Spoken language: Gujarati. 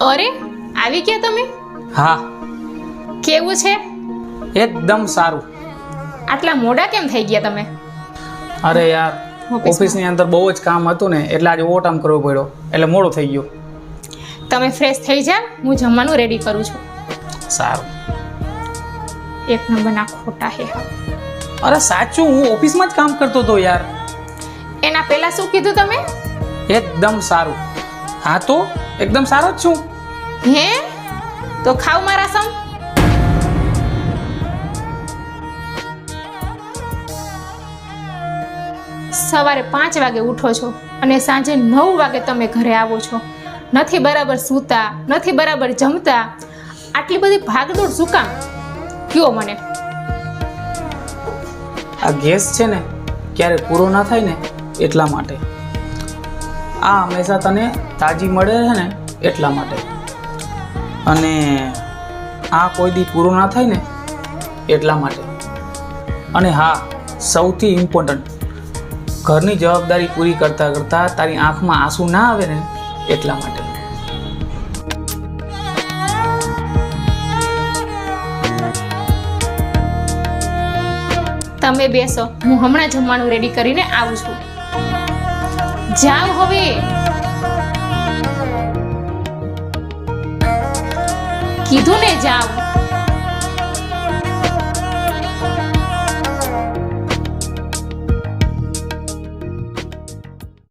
અરે આવી ગયા તમે? હા, કેવું છે? એકદમ સારું. આટલા મોડા કેમ થઈ ગયા તમે? અરે યાર, ઓફિસમાં. ઓફિસની અંદર બહુ જ કામ હતું ને, એટલે આજે ઓવરટાઈમ કરવો પડ્યો, એટલે મોડું થઈ ગયું. તમે ફ્રેશ થઈ જા, હું જમવાનું રેડી કરું છું. સારું. એક નંબરના ખોટા હે. અરે સાચું, હું ઓફિસમાં જ કામ કરતો હતો યાર. એના પહેલા શું કીધું તમે? એકદમ સારું. હા તો એકદમ સારો જ છું. હે? તો ખાવ મારા સમ. સવારે 5 વાગે ઉઠો છો અને સાંજે 9 વાગે તમે ઘરે આવો છો. નથી બરાબર સૂતા, નથી બરાબર જમતા. આટલી બધી ભાગદોડ શું કામ? કયો મને. આ ગેસ છે ને ક્યારે પૂરો ના થાય ને એટલા માટે. આ હંમેશા તને તાજી મળે છે ને એટલા માટે. અને આ કોઈ દી પૂરો ના થાય ને એટલા માટે. અને હા, સૌથી ઇમ્પોર્ટન્ટ, ઘરની જવાબદારી પૂરી કરતાં કરતાં તારી આંખમાં આંસુ ના આવે ને એટલા માટે. તમે બેસો, હું હમણાં જમવાનું રેડી કરીને આવું છું. જાઓ હવે. કીધું ને જાઓ.